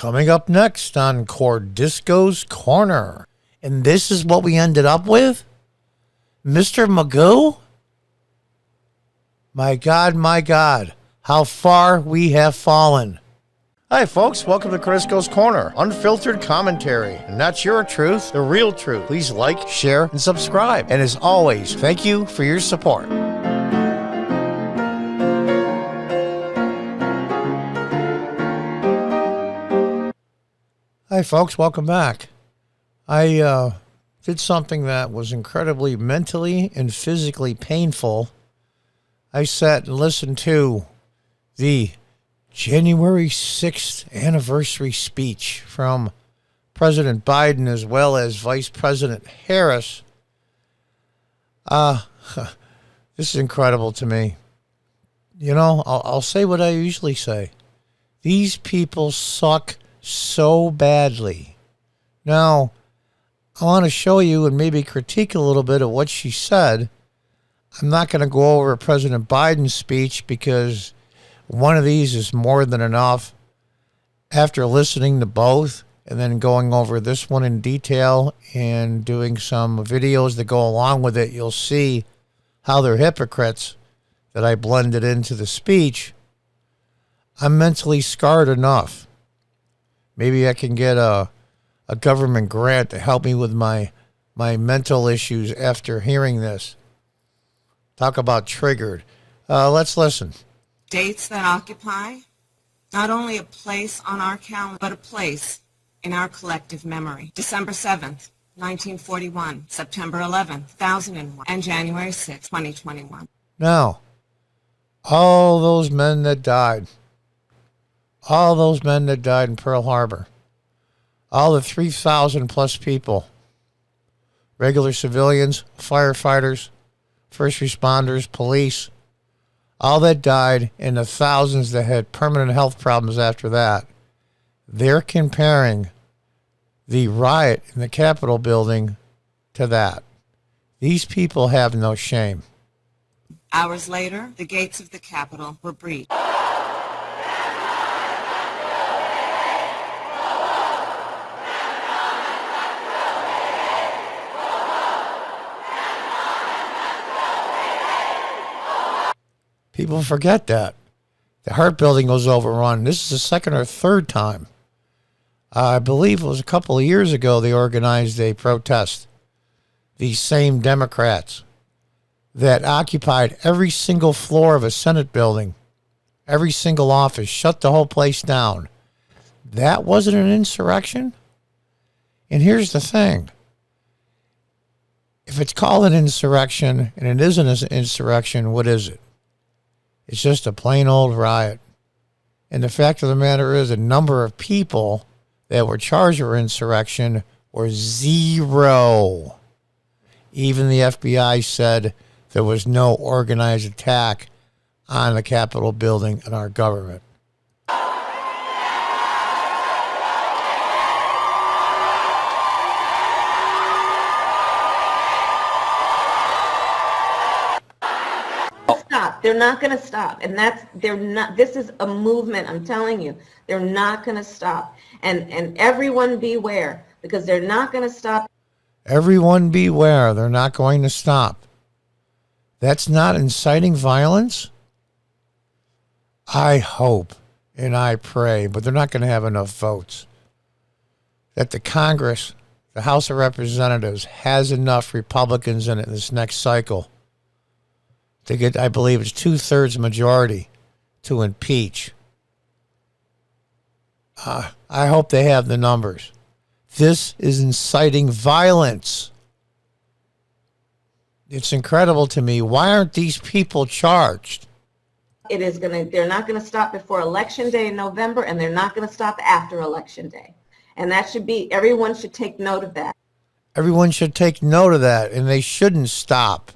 Coming up next on Cordisco's Corner. And this is what we ended up with? Mr. Magoo? My God, how far we have fallen. Hi, folks. Welcome to Cordisco's Corner. Unfiltered commentary. And that's your truth, the real truth. Please like, share, and subscribe. And as always, thank you for your support. Hi, folks. Welcome back. I did something that was incredibly mentally and physically painful. I sat and listened to the January 6th anniversary speech from President Biden as well as Vice President Harris. This is incredible to me. You know, I'll say what I usually say. These people suck so badly. Now, I want to show you and maybe critique a little bit of what she said. I'm not going to go over President Biden's speech because one of these is more than enough. After listening to both and then going over this one in detail and doing some videos that go along with it, you'll see how they're hypocrites that I blended into the speech. I'm mentally scarred enough. Maybe I can get a government grant to help me with my mental issues after hearing this. Talk about triggered. Let's listen. Dates that occupy not only a place on our calendar, but a place in our collective memory. December 7th, 1941, September 11th, 2001, and January 6th, 2021. Now, all those men that died in Pearl Harbor, all the 3,000 plus people, regular civilians, firefighters, first responders, police, all that died, and the thousands that had permanent health problems after that, they're comparing the riot in the Capitol building to that. These people have no shame. Hours later, the gates of the Capitol were breached. People forget that. The Hart Building was overrun. This is the second or third time. I believe it was a couple of years ago they organized a protest. These same Democrats that occupied every single floor of a Senate building, every single office, shut the whole place down. That wasn't an insurrection? And here's the thing. If it's called an insurrection and it isn't an insurrection, what is it? It's just a plain old riot. And the fact of the matter is the number of people that were charged with insurrection were zero. Even the FBI said there was no organized attack on the Capitol building and our government. They're not going to stop. And this is a movement, I'm telling you. They're not going to stop. And everyone beware, because they're not going to stop. Everyone beware, they're not going to stop. That's not inciting violence? I hope and I pray, but they're not going to have enough votes, that the Congress, the House of Representatives, has enough Republicans in it this next cycle to get, I believe it's 2/3 majority to impeach. I hope they have the numbers. This is inciting violence. It's incredible to me. Why aren't these people charged? They're not going to stop before Election Day in November, and they're not going to stop after Election Day. And that should be, everyone should take note of that. Everyone should take note of that, and they shouldn't stop.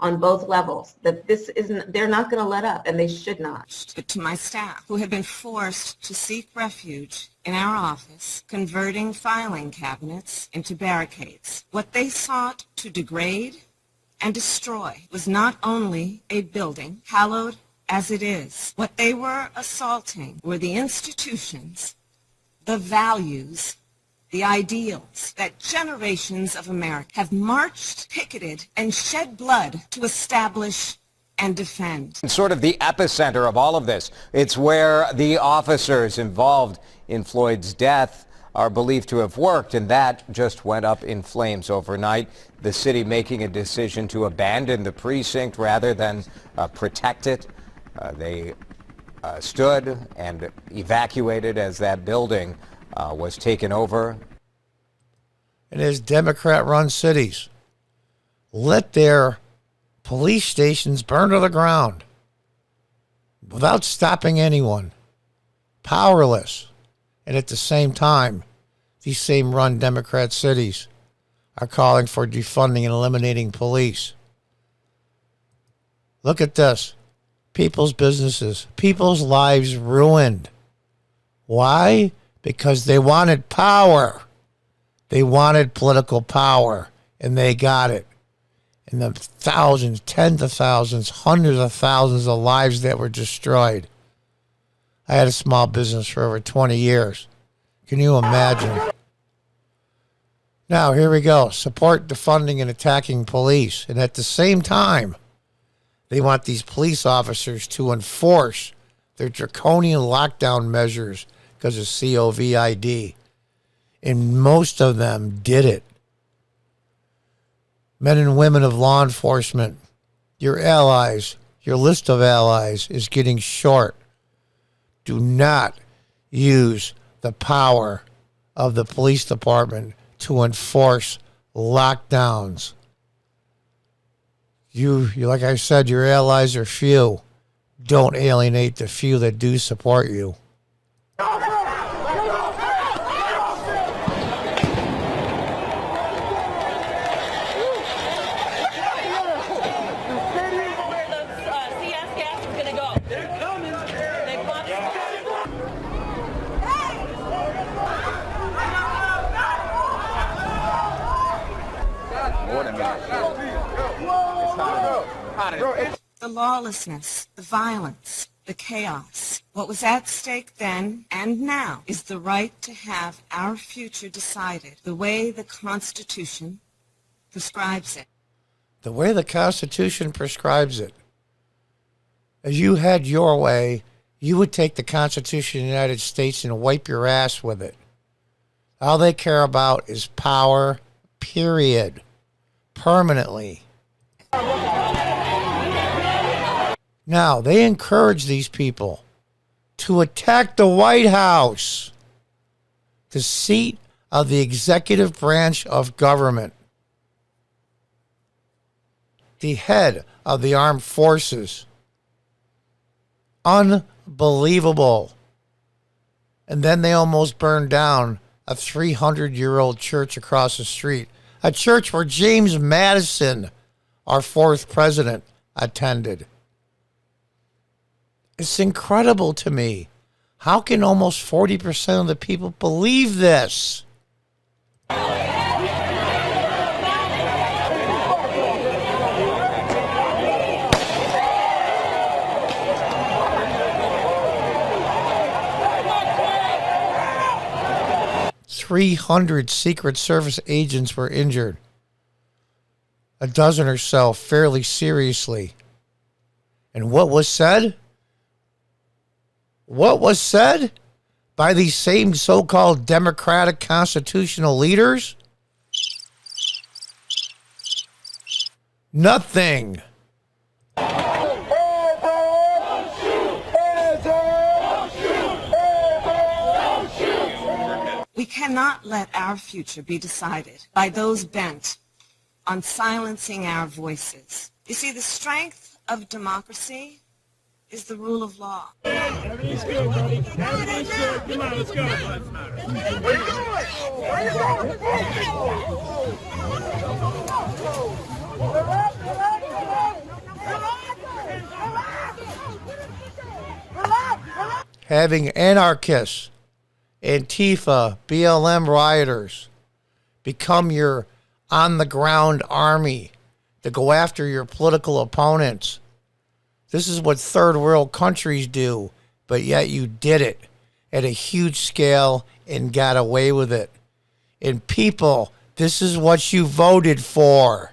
On both levels, that they're not going to let up, and they should not. To my staff, who have been forced to seek refuge in our office, converting filing cabinets into barricades. What they sought to degrade and destroy was not only a building, hallowed as it is. What they were assaulting were the institutions the values, the ideals that generations of Americans have marched, picketed, and shed blood to establish and defend. Sort of the epicenter of all of this. It's where the officers involved in Floyd's death are believed to have worked, and that just went up in flames overnight. The city making a decision to abandon the precinct rather than protect it. They stood and evacuated as that building was taken over. And as Democrat-run cities let their police stations burn to the ground without stopping anyone, powerless. And at the same time, these same run Democrat cities are calling for defunding and eliminating police. Look at this. People's businesses, people's lives ruined. Why? Because they wanted power. They wanted political power, and they got it. And the thousands, tens of thousands, hundreds of thousands of lives that were destroyed. I had a small business for over 20 years. Can you imagine? Now, here we go. Support defunding and attacking police. And at the same time, they want these police officers to enforce their draconian lockdown measures because of COVID. And most of them did it. Men and women of law enforcement, your allies, your list of allies is getting short. Do not use the power of the police department to enforce lockdowns. You, like I said, your allies are few. Don't alienate the few that do support you. The lawlessness, the violence, the chaos. What was at stake then and now is the right to have our future decided the way the Constitution prescribes it. The way the Constitution prescribes it. As you had your way, you would take the Constitution of the United States and wipe your ass with it. All they care about is power, period. Permanently. Now, they encourage these people to attack the White House, the seat of the executive branch of government, the head of the armed forces. Unbelievable. And then they almost burned down a 300-year-old church across the street, a church where James Madison, our fourth president, attended. It's incredible to me. How can almost 40% of the people believe this? "300 Secret Service agents were injured. A dozen or so fairly seriously. And what was said? What was said by these same so-called democratic constitutional leaders? Nothing. We cannot let our future be decided by those bent on silencing our voices. You see, the strength of democracy is the rule of law. Everything's good, buddy. Everything's good. Come on, let's go. Having anarchists, Antifa, BLM rioters become your on-the-ground army to go after your political opponents. This is what third world countries do, but yet you did it at a huge scale and got away with it. And people, this is what you voted for.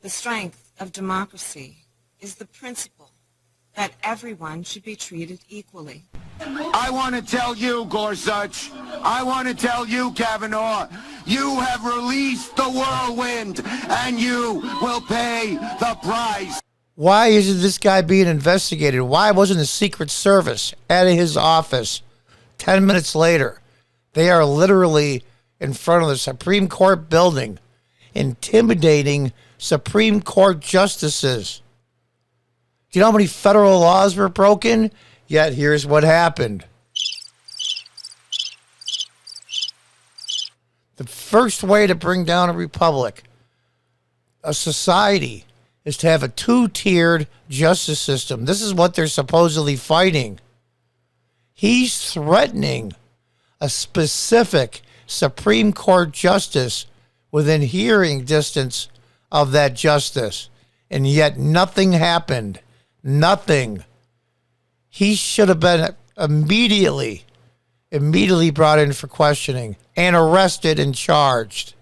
The strength of democracy is the principle that everyone should be treated equally. I want to tell you, Gorsuch, I want to tell you, Kavanaugh, you have released the whirlwind, and you will pay the price. Why isn't this guy being investigated? Why wasn't the Secret Service at his office 10 minutes later? They are literally in front of the Supreme Court building, intimidating Supreme Court justices. Do you know how many federal laws were broken? Yet here's what happened. The first way to bring down a republic, a society, is to have a two-tiered justice system. This is what they're supposedly fighting. He's threatening a specific Supreme Court justice within hearing distance of that justice, and yet nothing happened. Nothing. He should have been immediately brought in for questioning and arrested and charged.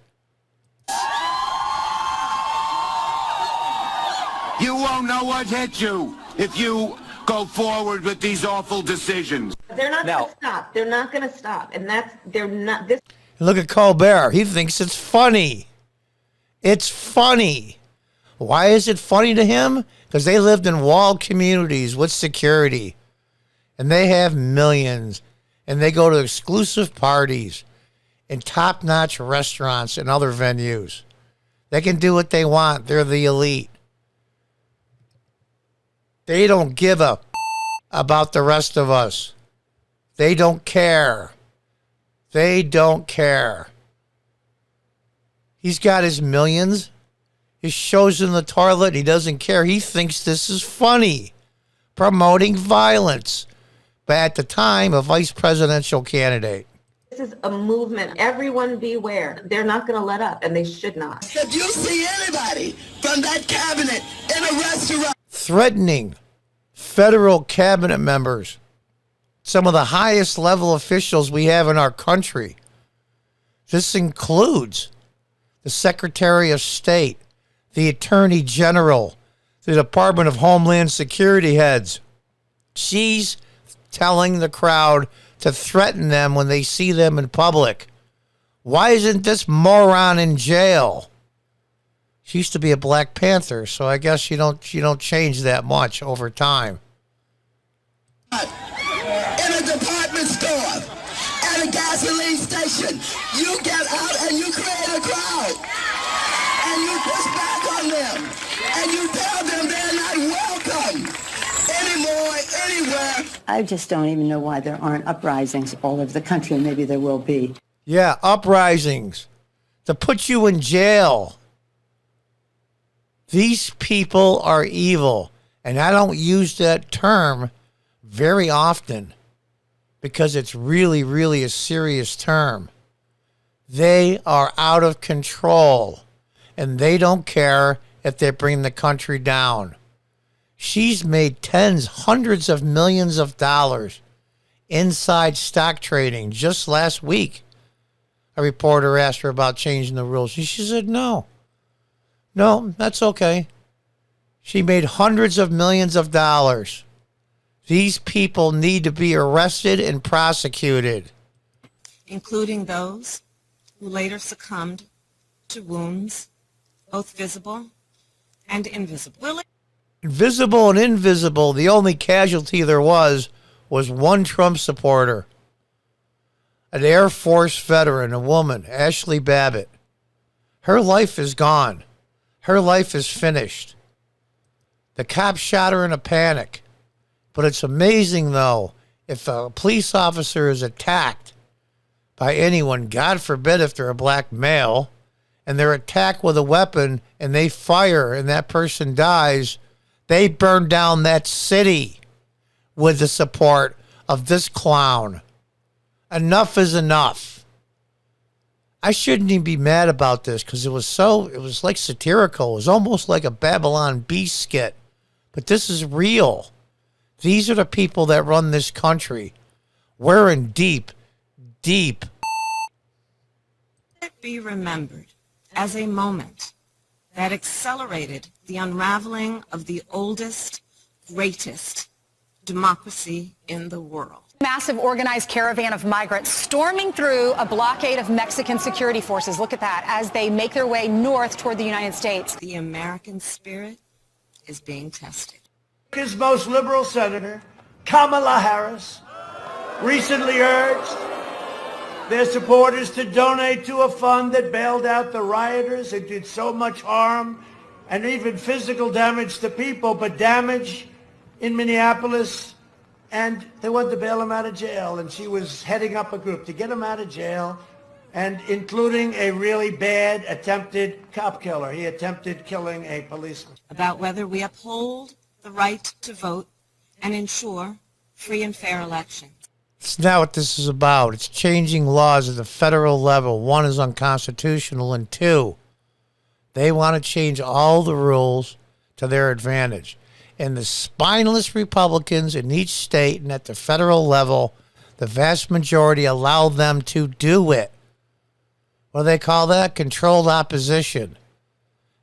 You won't know what hit you if you go forward with these awful decisions. They're not going to stop. They're not going to stop. And they're not, this. Look at Colbert. He thinks it's funny. It's funny. Why is it funny to him? Because they lived in walled communities with security. And they have millions. And they go to exclusive parties and top-notch restaurants and other venues. They can do what they want. They're the elite. They don't give a about the rest of us. They don't care. They don't care. He's got his millions. His shows in the toilet. He doesn't care. He thinks this is funny. Promoting violence. But at the time, a vice presidential candidate. This is a movement. Everyone beware. They're not going to let up, and they should not. If you see anybody from that cabinet in a restaurant Threatening federal cabinet members, some of the highest level officials we have in our country. This includes the Secretary of State, the Attorney General, the Department of Homeland Security heads. She's telling the crowd to threaten them when they see them in public. Why isn't this moron in jail? She used to be a Black Panther, so I guess you don't change that much over time. in a department store, at a gasoline station, you get out and you create a crowd. And you push back on them. And you tell them they're not welcome anymore, anywhere. I just don't even know why there aren't uprisings all over the country. Maybe there will be. Yeah, uprisings to put you in jail. These people are evil. And I don't use that term very often because it's really, really a serious term. They are out of control and they don't care if they bring the country down. She's made tens, hundreds of millions of dollars inside stock trading. Just last week, a reporter asked her about changing the rules. She said, no, that's okay. She made hundreds of millions of dollars. These people need to be arrested and prosecuted. Including those who later succumbed to wounds, both visible and invisible. Visible and invisible, the only casualty there was one Trump supporter. An Air Force veteran, a woman, Ashley Babbitt. Her life is gone. Her life is finished. The cop shot her in a panic. But it's amazing, though, if a police officer is attacked by anyone, God forbid if they're a black male, and they're attacked with a weapon and they fire and that person dies, they burn down that city with the support of this clown. Enough is enough. I shouldn't even be mad about this because it was like satirical. It was almost like a Babylon Bee skit. But this is real. These are the people that run this country. We're in deep. Let it be remembered as a moment that accelerated the unraveling of the oldest, greatest democracy in the world. Massive organized caravan of migrants storming through a blockade of Mexican security forces. Look at that as they make their way north toward the United States. The American spirit is being tested. America's most liberal senator, Kamala Harris, recently urged their supporters to donate to a fund that bailed out the rioters and did so much harm and even physical damage to people, but damage in Minneapolis, and they wanted to bail him out of jail, and she was heading up a group to get him out of jail, and including a really bad attempted cop killer. He attempted killing a policeman. About whether we uphold the right to vote and ensure free and fair elections. It's not what this is about. It's changing laws at the federal level. One is unconstitutional, and two, they want to change all the rules to their advantage. And the spineless Republicans in each state and at the federal level, the vast majority allow them to do it. What do they call that? Controlled opposition.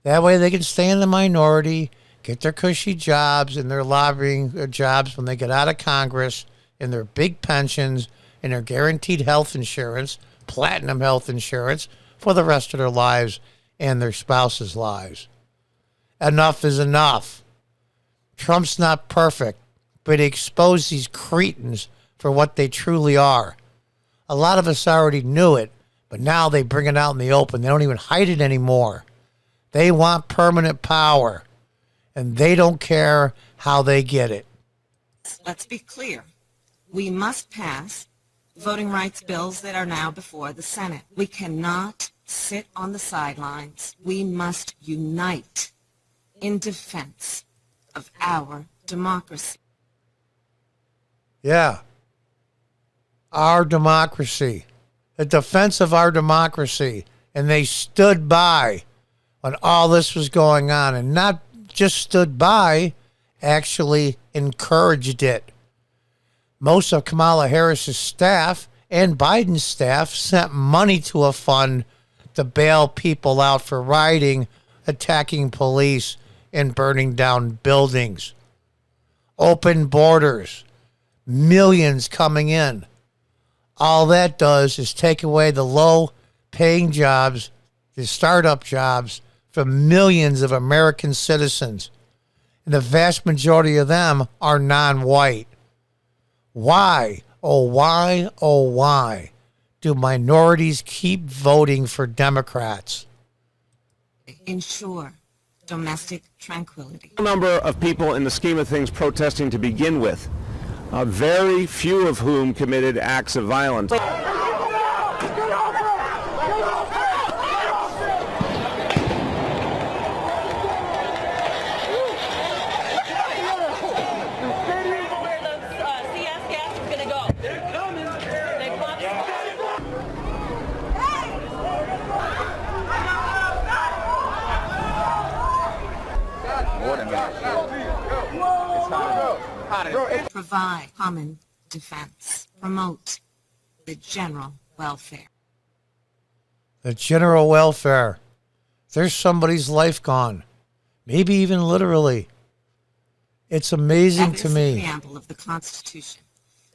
That way they can stay in the minority, get their cushy jobs and their lobbying jobs when they get out of Congress, and their big pensions and their guaranteed health insurance, platinum health insurance for the rest of their lives and their spouses' lives. Enough is enough. Trump's not perfect, but he exposed these cretins for what they truly are. A lot of us already knew it, but now they bring it out in the open. They don't even hide it anymore. They want permanent power, and they don't care how they get it. Let's be clear. We must pass voting rights bills that are now before the Senate. We cannot sit on the sidelines. We must unite in defense of our democracy. Yeah. Our democracy. The defense of our democracy. And they stood by when all this was going on. And not just stood by, actually encouraged it. Most of Kamala Harris's staff and Biden's staff sent money to a fund to bail people out for rioting, attacking police, and burning down buildings. Open borders, millions coming in. All that does is take away the low-paying jobs, the startup jobs, from millions of American citizens. And the vast majority of them are non-white. Why, oh why do minorities keep voting for Democrats? Ensure domestic tranquility. Number of people in the scheme of things protesting to begin with, very few of whom committed acts of violence. Provide common defense. Promote the general welfare. The general welfare. There's somebody's life gone. Maybe even literally. It's amazing to me. That is the preamble of the Constitution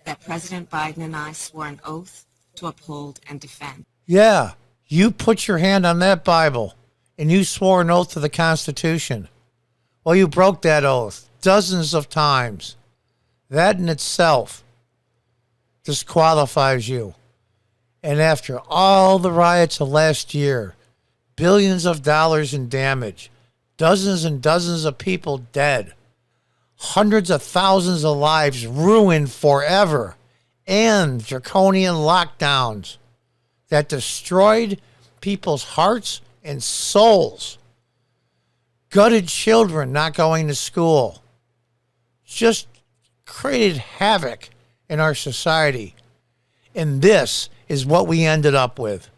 that President Biden and I swore an oath to uphold and defend. Yeah, you put your hand on that Bible and you swore an oath to the Constitution. Well, you broke that oath dozens of times. That in itself disqualifies you. And after all the riots of last year, billions of dollars in damage, dozens and dozens of people dead, hundreds of thousands of lives ruined forever, and draconian lockdowns that destroyed people's hearts and souls, gutted children not going to school, just created havoc in our society. And this is what we ended up with.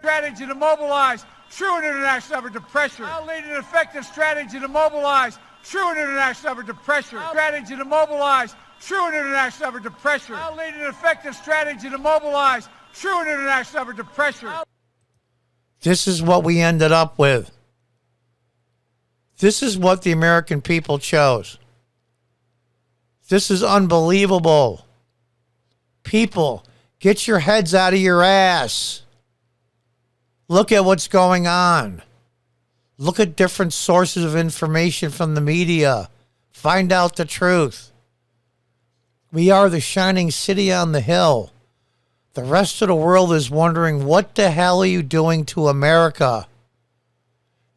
Strategy to mobilize true and international effort to pressure. I'll lead an effective strategy to mobilize true and international effort to pressure. Strategy to mobilize true and international effort to pressure. I'll lead an effective strategy to mobilize true and international effort to pressure. This is what we ended up with. This is what the American people chose. This is unbelievable. People, get your heads out of your ass. Look at what's going on. Look at different sources of information from the media. Find out the truth. We are the shining city on the hill. The rest of the world is wondering, what the hell are you doing to America?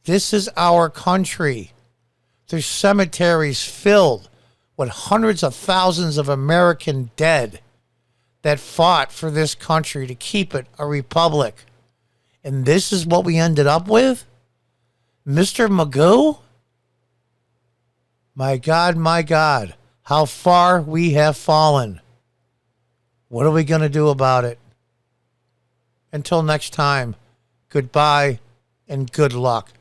This is our country. There's cemeteries filled with hundreds of thousands of American dead that fought for this country to keep it a republic. And this is what we ended up with? Mr. Magoo? My God, how far we have fallen. What are we going to do about it? Until next time, goodbye and good luck.